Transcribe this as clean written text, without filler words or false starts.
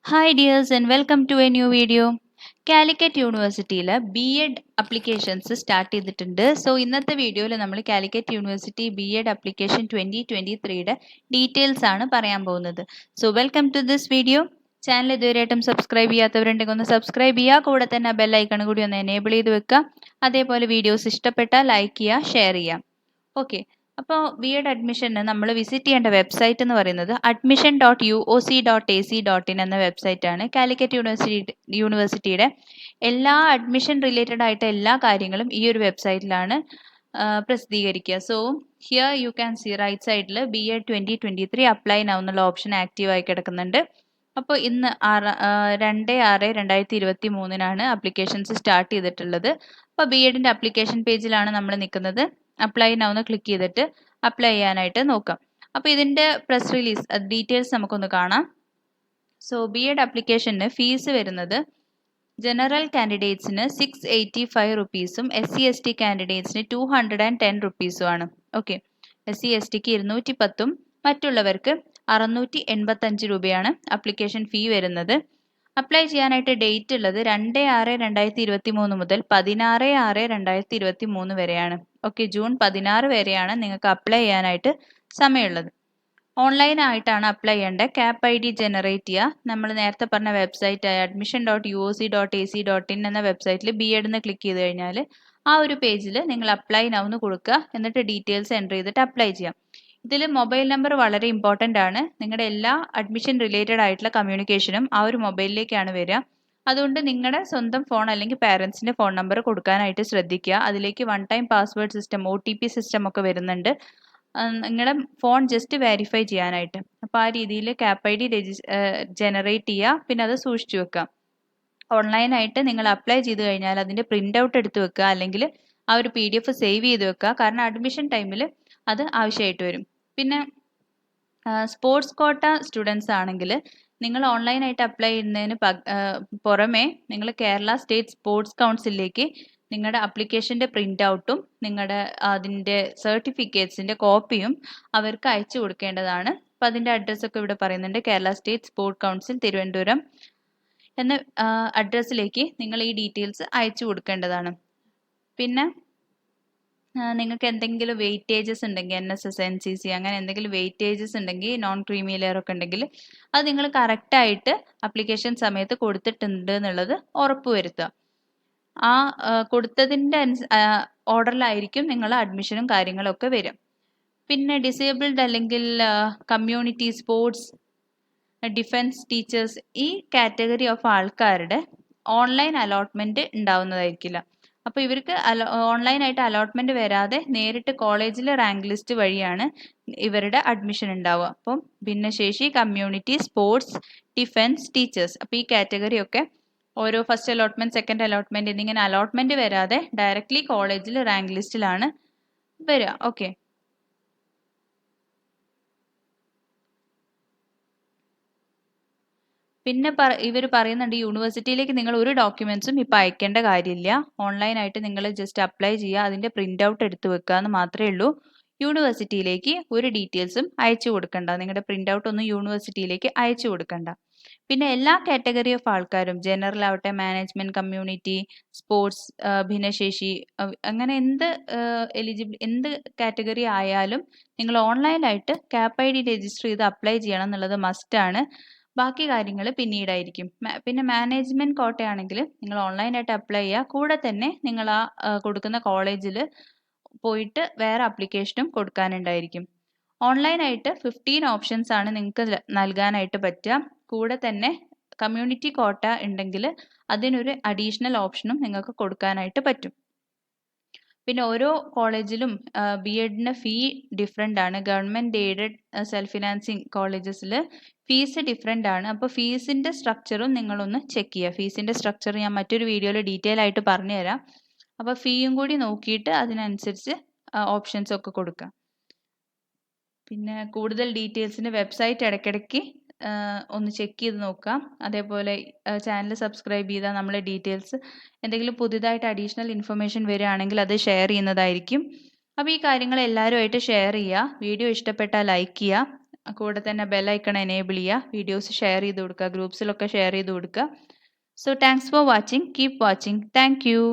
Hi dears and welcome to a new video. Calicut യൂണിവേഴ്സിറ്റിയിൽ B.Ed applications start ചെയ്തിട്ടുണ്ട്. So ഇന്നത്തെ വീഡിയോയിൽ നമ്മൾ കാലിക്കറ്റ് യൂണിവേഴ്സിറ്റി B.Ed അപ്ലിക്കേഷൻ 2023യുടെ ഡീറ്റെയിൽസ് ആണ് പറയാൻ പോകുന്നത്. So welcome to this video. Channel ഇതുവരെയായിട്ടും സബ്സ്ക്രൈബ് ചെയ്യാത്തവരുണ്ടെങ്കിൽ ഒന്ന് സബ്സ്ക്രൈബ് ചെയ്യുക. കൂടെ തന്നെ ആ ബെൽ ഐക്കൺ കൂടി ഒന്ന് എനേബിൾ ചെയ്ത് വെക്കുക. അതേപോലെ വീഡിയോസ് ഇഷ്ടപ്പെട്ടാൽ ലൈക്ക് ചെയ്യുക, ഷെയർ ചെയ്യുക. ഓക്കെ, അപ്പോൾ B.Ed അഡ്മിഷന് നമ്മൾ വിസിറ്റ് ചെയ്യേണ്ട വെബ്സൈറ്റ് എന്ന് പറയുന്നത് admission.uoc.ac.in എന്ന വെബ്സൈറ്റ് ആണ്. കാലിക്കറ്റ് യൂണിവേഴ്സിറ്റിയുടെ എല്ലാ അഡ്മിഷൻ റിലേറ്റഡ് ആയിട്ട് എല്ലാ കാര്യങ്ങളും ഈ ഒരു വെബ്സൈറ്റിലാണ് പ്രസിദ്ധീകരിക്കുക. So here you can see right സൈഡിൽ B.Ed 2023 അപ്ലൈ നൗ എന്നുള്ള ഓപ്ഷൻ ആക്റ്റീവ് ആയി കിടക്കുന്നുണ്ട്. അപ്പോൾ ഇന്ന് 2/6/2023 അപ്ലിക്കേഷൻസ് സ്റ്റാർട്ട് ചെയ്തിട്ടുള്ളത്. അപ്പോൾ B.Edന്റെ അപ്ലിക്കേഷൻ പേജിലാണ് നമ്മൾ നിൽക്കുന്നത്. അപ്ലൈ നൗ എന്ന് ക്ലിക്ക് ചെയ്തിട്ട് അപ്ലൈ ചെയ്യാനായിട്ട് നോക്കാം. അപ്പോൾ ഇതിൻ്റെ പ്രസ് റിലീസ് ഡീറ്റെയിൽസ് നമുക്കൊന്ന് കാണാം. സോ B.Ed അപ്ലിക്കേഷന് ഫീസ് വരുന്നത് ജനറൽ കാൻഡിഡേറ്റ്സിന് 685 റുപ്പീസും SC/ST കാൻഡിഡേറ്റ്സിന് 210 റുപ്പീസുമാണ്. ഓക്കെ, SC/STക്ക് 210 മറ്റുള്ളവർക്ക് 685 രൂപയാണ് അപ്ലിക്കേഷൻ ഫീ വരുന്നത്. അപ്ലൈ ചെയ്യാനായിട്ട് ഡേറ്റ് ഉള്ളത് 2/6/2023 മുതൽ 16/6/2023 വരെയാണ്. ഓക്കെ, ജൂൺ 16 വരെയാണ് നിങ്ങൾക്ക് അപ്ലൈ ചെയ്യാനായിട്ട് സമയമുള്ളത്. ഓൺലൈൻ ആയിട്ടാണ് അപ്ലൈ ചെയ്യേണ്ടത്. ക്യാപ് ID ജനറേറ്റ് ചെയ്യുക. നമ്മൾ നേരത്തെ പറഞ്ഞ വെബ്സൈറ്റ് admission.uoc.ac.in എന്ന വെബ്സൈറ്റിൽ B.Ed എന്ന് ക്ലിക്ക് ചെയ്ത് കഴിഞ്ഞാൽ ആ ഒരു പേജിൽ നിങ്ങൾ അപ്ലൈ നൗ എന്ന് കൊടുക്കുക. എന്നിട്ട് ഡീറ്റെയിൽസ് എൻ്റർ ചെയ്തിട്ട് അപ്ലൈ ചെയ്യാം. ഇതിൽ മൊബൈൽ നമ്പർ വളരെ ഇമ്പോർട്ടൻ്റ് ആണ്. നിങ്ങളുടെ എല്ലാ അഡ്മിഷൻ റിലേറ്റഡ് ആയിട്ടുള്ള കമ്മ്യൂണിക്കേഷനും ആ ഒരു മൊബൈലിലേക്കാണ് വരിക. അതുകൊണ്ട് നിങ്ങളുടെ സ്വന്തം ഫോൺ അല്ലെങ്കിൽ പാരൻസിൻ്റെ ഫോൺ നമ്പർ കൊടുക്കാനായിട്ട് ശ്രദ്ധിക്കുക. അതിലേക്ക് one time password system OTP system ഒക്കെ വരുന്നുണ്ട്. നിങ്ങളുടെ ഫോൺ ജസ്റ്റ് വെരിഫൈ ചെയ്യാനായിട്ട്. അപ്പോൾ ആ രീതിയിൽ ക്യാപ് ID ജനറേറ്റ് ചെയ്യുക, പിന്നെ അത് സൂക്ഷിച്ചു വെക്കുക. ഓൺലൈനായിട്ട് നിങ്ങൾ അപ്ലൈ ചെയ്ത് കഴിഞ്ഞാൽ അതിൻ്റെ പ്രിൻ്റ് ഔട്ട് എടുത്ത് വെക്കുക, അല്ലെങ്കിൽ ആ ഒരു PDF സേവ് ചെയ്ത് വെക്കുക. കാരണം അഡ്മിഷൻ ടൈമിൽ അത് ആവശ്യമായിട്ട് വരും. പിന്നെ സ്പോർട്സ് കോട്ട സ്റ്റുഡൻസ് ആണെങ്കിൽ നിങ്ങൾ ഓൺലൈനായിട്ട് അപ്ലൈ ചെയ്യുന്നതിന് പുറമെ നിങ്ങൾ കേരള സ്റ്റേറ്റ് സ്പോർട്സ് കൗൺസിലിലേക്ക് നിങ്ങളുടെ അപ്ലിക്കേഷൻ്റെ പ്രിൻ്റ് ഔട്ടും നിങ്ങളുടെ അതിൻ്റെ സർട്ടിഫിക്കറ്റ്സിൻ്റെ കോപ്പിയും അവർക്ക് അയച്ചു കൊടുക്കേണ്ടതാണ്. അപ്പോൾ അതിൻ്റെ അഡ്രസ്സൊക്കെ ഇവിടെ പറയുന്നുണ്ട്. Kerala state sports council Thiruvananthapuram എന്ന അഡ്രസ്സിലേക്ക് നിങ്ങൾ ഈ ഡീറ്റെയിൽസ് അയച്ചു കൊടുക്കേണ്ടതാണ്. പിന്നെ നിങ്ങൾക്ക് എന്തെങ്കിലും വെയിറ്റേജസ് ഉണ്ടെങ്കിൽ NSS NCC അങ്ങനെ എന്തെങ്കിലും വെയിറ്റേജസ് ഉണ്ടെങ്കിൽ നോൺ ക്രീമി ലെയർ ഒക്കെ ഉണ്ടെങ്കിൽ അത് നിങ്ങൾ കറക്റ്റായിട്ട് അപ്ലിക്കേഷൻ സമയത്ത് കൊടുത്തിട്ടുണ്ട് എന്നുള്ളത് ഉറപ്പുവരുത്തുക. ആ കൊടുത്തതിൻ്റെ ഓർഡറിലായിരിക്കും നിങ്ങൾ അഡ്മിഷനും കാര്യങ്ങളൊക്കെ വരും. പിന്നെ ഡിസേബിൾഡ് അല്ലെങ്കിൽ കമ്മ്യൂണിറ്റി സ്പോർട്സ് ഡിഫൻസ് ടീച്ചേഴ്സ് ഈ കാറ്റഗറി ഓഫ് ആൾക്കാരുടെ ഓൺലൈൻ അലോട്ട്മെൻറ്റ് ഉണ്ടാവുന്നതായിരിക്കില്ല. അപ്പോൾ ഇവർക്ക് ഓൺലൈനായിട്ട് അലോട്ട്മെൻറ്റ് വരാതെ നേരിട്ട് കോളേജിൽ റാങ്ക് ലിസ്റ്റ് വഴിയാണ് ഇവരുടെ അഡ്മിഷൻ ഉണ്ടാവുക. അപ്പം ഭിന്നശേഷി, കമ്മ്യൂണിറ്റി, സ്പോർട്സ്, ഡിഫൻസ് ടീച്ചേഴ്സ്, അപ്പോൾ ഈ കാറ്റഗറി ഒക്കെ ഓരോ ഫസ്റ്റ് അലോട്ട്മെൻറ്റ്, സെക്കൻഡ് അലോട്ട്മെൻറ്റ് എന്നിങ്ങനെ അലോട്ട്മെൻറ്റ് വരാതെ ഡയറക്റ്റ്ലി കോളേജിൽ റാങ്ക് ലിസ്റ്റിലാണ് വരിക. ഓക്കെ, പിന്നെ ഇവർ പറയുന്നുണ്ട് യൂണിവേഴ്സിറ്റിയിലേക്ക് നിങ്ങൾ ഒരു ഡോക്യുമെൻസും ഇപ്പോൾ അയക്കേണ്ട കാര്യമില്ല. ഓൺലൈനായിട്ട് നിങ്ങൾ ജസ്റ്റ് അപ്ലൈ ചെയ്യുക, അതിൻ്റെ പ്രിൻ്റ് ഔട്ട് എടുത്ത് വെക്കുക എന്ന് മാത്രമേ ഉള്ളൂ. യൂണിവേഴ്സിറ്റിയിലേക്ക് ഒരു ഡീറ്റെയിൽസും അയച്ചു കൊടുക്കണ്ട. നിങ്ങളുടെ പ്രിൻ്റ് ഔട്ട് ഒന്നും യൂണിവേഴ്സിറ്റിയിലേക്ക് അയച്ചു കൊടുക്കണ്ട. പിന്നെ എല്ലാ കാറ്റഗറി ഓഫ് ആൾക്കാരും ജനറൽ ആവട്ടെ, മാനേജ്മെൻറ്റ്, കമ്മ്യൂണിറ്റി, സ്പോർട്സ്, ഭിന്നശേഷി, അങ്ങനെ എന്ത് കാറ്റഗറി ആയാലും നിങ്ങൾ ഓൺലൈനായിട്ട് ക്യാപ് ID രജിസ്റ്റർ ചെയ്ത് അപ്ലൈ ചെയ്യണം എന്നുള്ളത് മസ്റ്റാണ്. ബാക്കി കാര്യങ്ങൾ പിന്നീടായിരിക്കും. പിന്നെ മാനേജ്മെൻറ്റ് കോട്ടയാണെങ്കിൽ നിങ്ങൾ ഓൺലൈനായിട്ട് അപ്ലൈ ചെയ്യുക. കൂടെ തന്നെ നിങ്ങൾ ആ കൊടുക്കുന്ന കോളേജിൽ പോയിട്ട് വേറെ അപ്ലിക്കേഷനും കൊടുക്കാനുണ്ടായിരിക്കും. ഓൺലൈനായിട്ട് 15 ഓപ്ഷൻസ് ആണ് നിങ്ങൾക്ക് നൽകാനായിട്ട് പറ്റുക. കൂടെ തന്നെ കമ്മ്യൂണിറ്റി കോട്ട ഉണ്ടെങ്കിൽ അതിനൊരു അഡീഷണൽ ഓപ്ഷനും നിങ്ങൾക്ക് കൊടുക്കാനായിട്ട് പറ്റും. പിന്നെ ഓരോ കോളേജിലും B.Edന് ഫീ ഡിഫറെൻ്റ് ആണ്. ഗവൺമെൻറ് എയ്ഡഡ് സെൽഫ് ഫിനാൻസിങ് കോളേജസിൽ ഫീസ് ഡിഫറെൻ്റ് ആണ്. അപ്പോൾ ഫീസിൻ്റെ സ്ട്രക്ചറും നിങ്ങളൊന്ന് ചെക്ക് ചെയ്യുക. ഫീസിൻ്റെ സ്ട്രക്ചർ ഞാൻ മറ്റൊരു വീഡിയോയിൽ ഡീറ്റെയിൽ ആയിട്ട് പറഞ്ഞു തരാം. അപ്പോൾ ഫീയും കൂടി നോക്കിയിട്ട് അതിനനുസരിച്ച് ഓപ്ഷൻസ് ഒക്കെ കൊടുക്കുക. പിന്നെ കൂടുതൽ ഡീറ്റെയിൽസിന് വെബ്സൈറ്റ് ഇടയ്ക്കിടയ്ക്ക് ഒന്ന് ചെക്ക് ചെയ്ത് നോക്കാം. അതേപോലെ ചാനൽ സബ്സ്ക്രൈബ് ചെയ്താൽ നമ്മളെ ഡീറ്റെയിൽസ് എന്തെങ്കിലും പുതിയതായിട്ട് അഡീഷണൽ ഇൻഫർമേഷൻ വരികയാണെങ്കിൽ അത് ഷെയർ ചെയ്യുന്നതായിരിക്കും. അപ്പോൾ ഈ കാര്യങ്ങൾ എല്ലാവരുമായിട്ട് ഷെയർ ചെയ്യുക. വീഡിയോ ഇഷ്ടപ്പെട്ടാൽ ലൈക്ക് ചെയ്യുക. കൂടെ തന്നെ ബെൽ ഐക്കൺ എനേബിൾ ചെയ്യുക, വീഡിയോസ് ഷെയർ ചെയ്ത് കൊടുക്കുക, ഗ്രൂപ്പ്സിലൊക്കെ ഷെയർ ചെയ്ത് കൊടുക്കുക. So thanks for watching, keep watching, thank you.